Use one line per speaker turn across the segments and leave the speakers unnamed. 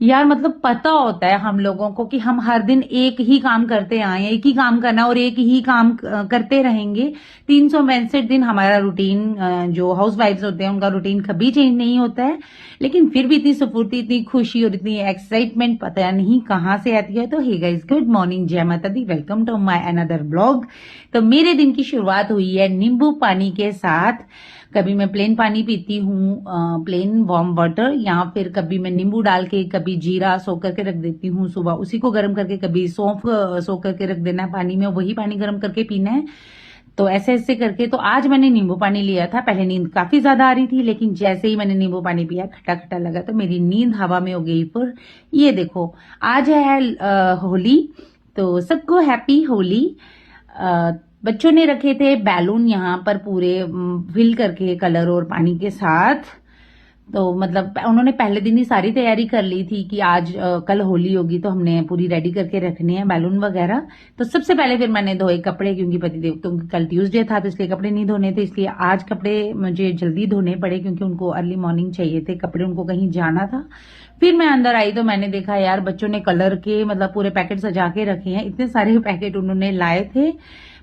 यार मतलब पता होता है हम लोगों को कि हम हर दिन एक ही काम करते आए हैं, एक ही काम करना और एक ही काम करते रहेंगे। 365 दिन हमारा रूटीन, जो हाउस वाइफ्स होते हैं उनका रूटीन कभी चेंज नहीं होता है। लेकिन फिर भी इतनी स्फूर्ति, इतनी खुशी और इतनी एक्साइटमेंट पता नहीं कहाँ से आती है। तो हे गाइस, गुड मॉर्निंग, जय माता दी, welcome to my another blog. तो मेरे दिन की शुरुआत हुई है नींबू पानी के साथ। कभी मैं प्लेन पानी पीती हूँ, प्लेन वार्म वाटर, या फिर कभी मैं नींबू डाल के, कभी जीरा सो करके रख देती हूँ सुबह, उसी को गर्म करके, कभी सौंफ सो करके रख देना है पानी में, वही पानी गर्म करके पीना है। तो ऐसे ऐसे करके तो आज मैंने नींबू पानी लिया था। पहले नींद काफी ज्यादा आ रही थी, लेकिन जैसे ही मैंने नींबू पानी पिया, खट्टा खट्टा लगा, तो मेरी नींद हवा में हो गई। फिर ये देखो, आज है होली, तो सबको हैप्पी होली। बच्चों ने रखे थे बैलून यहाँ पर पूरे फिल करके कलर और पानी के साथ। तो मतलब उन्होंने पहले दिन ही सारी तैयारी कर ली थी कि आज कल होली होगी, तो हमने पूरी रेडी करके रखने हैं बैलून वगैरह। तो सबसे पहले फिर मैंने धोए कपड़े, क्योंकि पतिदेव, क्योंकि कल ट्यूसडे था तो इसलिए कपड़े नहीं धोने थे, इसलिए आज कपड़े मुझे जल्दी धोने पड़े, क्योंकि उनको अर्ली मॉर्निंग चाहिए थे कपड़े, उनको कहीं जाना था। फिर मैं अंदर आई तो मैंने देखा यार बच्चों ने कलर के मतलब पूरे पैकेट सजा के रखे हैं, इतने सारे पैकेट उन्होंने लाए थे।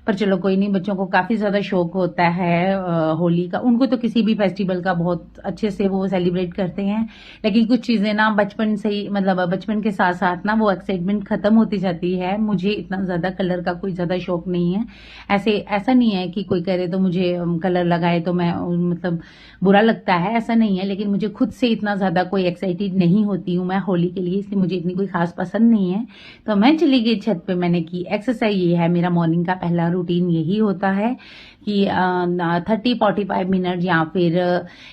पर चलो कोई नहीं, बच्चों को काफी ज्यादा शौक होता है होली का। उनको तो किसी भी फेस्टिवल का बहुत अच्छे से वो सेलिब्रेट करते हैं, लेकिन कुछ चीजें ना बचपन से ही, मतलब बचपन के साथ साथ ना वो एक्साइटमेंट खत्म होती जाती है। मुझे इतना ज्यादा कलर का कोई ज्यादा शौक नहीं है। ऐसा नहीं है कि कोई करे तो मुझे कलर लगाए तो मैं मतलब बुरा लगता है, ऐसा नहीं है। लेकिन मुझे खुद से इतना ज्यादा कोई एक्साइटेड नहीं होती हूँ मैं होली के लिए, इसलिए मुझे इतनी कोई खास पसंद नहीं है। तो मैं चली गई छत पे, मैंने की एक्सरसाइज। ये है मेरा मॉर्निंग का पहला रूटीन, यही होता है कि 30-45 मिनट या फिर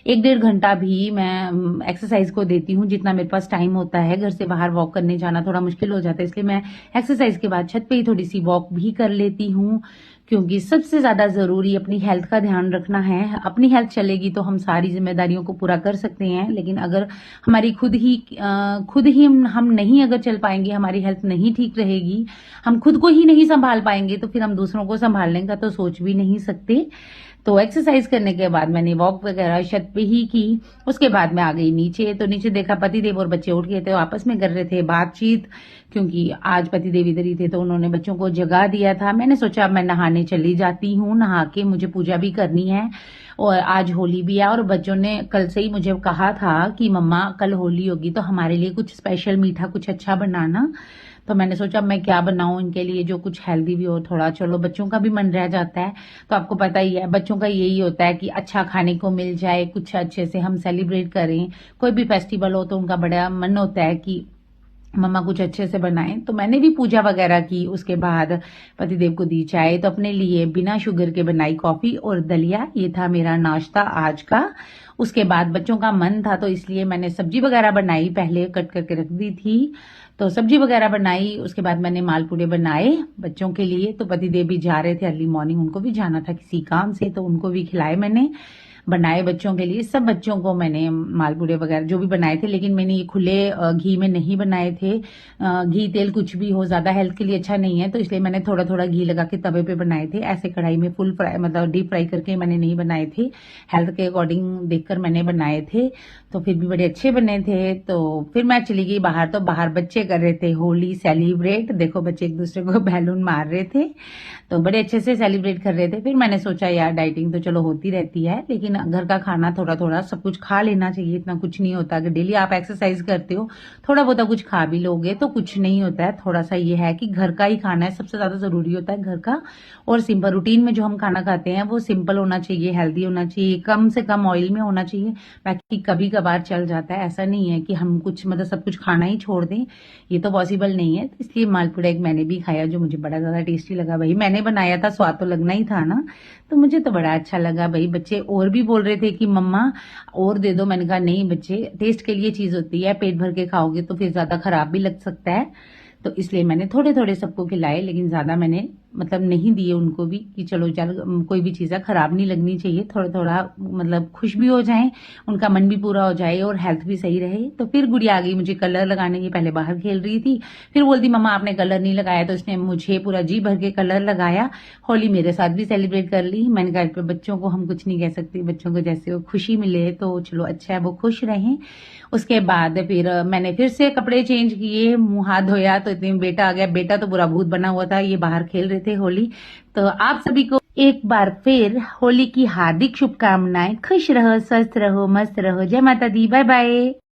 1-1.5 घंटा भी मैं एक्सरसाइज को देती हूँ, जितना मेरे पास टाइम होता है। घर से बाहर वॉक करने जाना थोड़ा मुश्किल हो जाता है, इसलिए मैं एक्सरसाइज के बाद छत पे ही थोड़ी सी वॉक भी कर लेती हूँ, क्योंकि सबसे ज्यादा जरूरी अपनी हेल्थ का ध्यान रखना है। अपनी हेल्थ चलेगी तो हम सारी जिम्मेदारियों को पूरा कर सकते हैं, लेकिन अगर हमारी खुद ही हम नहीं अगर चल पाएंगे, हमारी हेल्थ नहीं ठीक रहेगी, हम खुद को ही नहीं संभाल पाएंगे, तो फिर हम दूसरों को संभालने का तो सोच भी नहीं सकते। तो एक्सरसाइज करने के बाद मैंने वॉक वगैरह छत पे ही की। उसके बाद मैं आ गई नीचे, तो नीचे देखा पतिदेव और बच्चे उठ गए थे, आपस में कर रहे थे बातचीत, क्योंकि आज पतिदेव इधर ही थे, तो उन्होंने बच्चों को जगा दिया था। मैंने सोचा मैं नहाने चली जाती हूँ, नहा के मुझे पूजा भी करनी है, और आज होली भी है। और बच्चों ने कल से ही मुझे कहा था कि मम्मा कल होली होगी तो हमारे लिए कुछ स्पेशल मीठा कुछ अच्छा बनाना। तो मैंने सोचा मैं क्या बनाऊं इनके लिए जो कुछ हेल्दी भी हो थोड़ा, चलो बच्चों का भी मन रह जाता है। तो आपको पता ही है बच्चों का यही होता है कि अच्छा खाने को मिल जाए, कुछ अच्छे से हम सेलिब्रेट करें। कोई भी फेस्टिवल हो तो उनका बड़ा मन होता है कि मम्मा कुछ अच्छे से बनाएं। तो मैंने भी पूजा वगैरह की, उसके बाद पतिदेव को दी चाय, तो अपने लिए बिना शुगर के बनाई कॉफी और दलिया, ये था मेरा नाश्ता आज का। उसके बाद बच्चों का मन था तो इसलिए मैंने सब्जी वगैरह बनाई, पहले कट करके रख दी थी। तो सब्जी वगैरह बनाई, उसके बाद मैंने मालपूड़े बनाए बच्चों के लिए। तो पतिदेव भी जा रहे थे अर्ली मॉर्निंग, उनको भी जाना था किसी काम से, तो उनको भी खिलाए मैंने, बनाए बच्चों के लिए। सब बच्चों को मैंने मालपूड़े वगैरह जो भी बनाए थे, लेकिन मैंने ये खुले घी में नहीं बनाए थे। घी तेल कुछ भी हो ज्यादा हेल्थ के लिए अच्छा नहीं है, तो इसलिए मैंने थोड़ा थोड़ा घी लगा के तवे पे बनाए थे। ऐसे कढ़ाई में फुल फ्राई मतलब डीप फ्राई करके मैंने नहीं बनाए थे, हेल्थ के अकॉर्डिंग देखकर मैंने बनाए थे। तो फिर भी बड़े अच्छे बने थे। तो फिर मैं चली गई बाहर, तो बाहर बच्चे कर रहे थे होली सेलिब्रेट। देखो बच्चे एक दूसरे को बैलून मार रहे थे, तो बड़े अच्छे से सेलिब्रेट कर रहे थे। फिर मैंने सोचा यार डाइटिंग तो चलो होती रहती है, लेकिन घर का खाना थोड़ा थोड़ा सब कुछ खा लेना चाहिए, इतना कुछ नहीं होता। अगर डेली आप एक्सरसाइज करते हो, थोड़ा बहुत कुछ खा भी लोगे तो कुछ नहीं होता है। थोड़ा सा ये है कि घर का ही खाना है, सबसे ज्यादा जरूरी होता है घर का। और सिंपल रूटीन में जो हम खाना खाते हैं वो सिंपल होना चाहिए, हेल्दी होना चाहिए, कम से कम ऑयल में होना चाहिए। बाकी कभी कभार चल जाता है, ऐसा नहीं है कि हम कुछ मतलब सब कुछ खाना ही छोड़ दें, ये तो पॉसिबल नहीं है। तो इसलिए मालपूड़ा एक मैंने भी खाया, जो मुझे बड़ा ज्यादा टेस्टी लगा। भाई मैंने बनाया था, स्वाद तो लगना ही था ना, तो मुझे तो बड़ा अच्छा लगा। भाई बच्चे और भी बोल रहे थे कि मम्मा और दे दो, मैंने कहा नहीं बच्चे, टेस्ट के लिए चीज होती है, पेट भर के खाओगे तो फिर ज्यादा खराब भी लग सकता है। तो इसलिए मैंने थोड़े थोड़े सबको खिलाए, लेकिन ज्यादा मैंने मतलब नहीं दिए उनको भी कि चलो चल कोई भी चीज़ें खराब नहीं लगनी चाहिए, थोड़ा थोड़ा मतलब खुश भी हो जाएं, उनका मन भी पूरा हो जाए और हेल्थ भी सही रहे। तो फिर गुड़िया आ गई मुझे कलर लगाने की, पहले बाहर खेल रही थी, फिर बोलती मम्मा आपने कलर नहीं लगाया, तो उसने मुझे पूरा जी भर के कलर लगाया। होली मेरे साथ भी सेलिब्रेट कर ली। मैंने कहा बच्चों को हम कुछ नहीं कह सकते, बच्चों को जैसे वो खुशी मिले तो चलो अच्छा है, वो खुश रहें। उसके बाद फिर मैंने फिर से कपड़े चेंज किए, मुंह हाथ धोया, तो इतने में बेटा आ गया। बेटा तो पूरा भूत बना हुआ था, ये बाहर खेल रहे थे होली। तो आप सभी को एक बार फिर होली की हार्दिक शुभकामनाएं। खुश रहो, स्वस्थ रहो, मस्त रहो। जय माता दी, बाय बाय।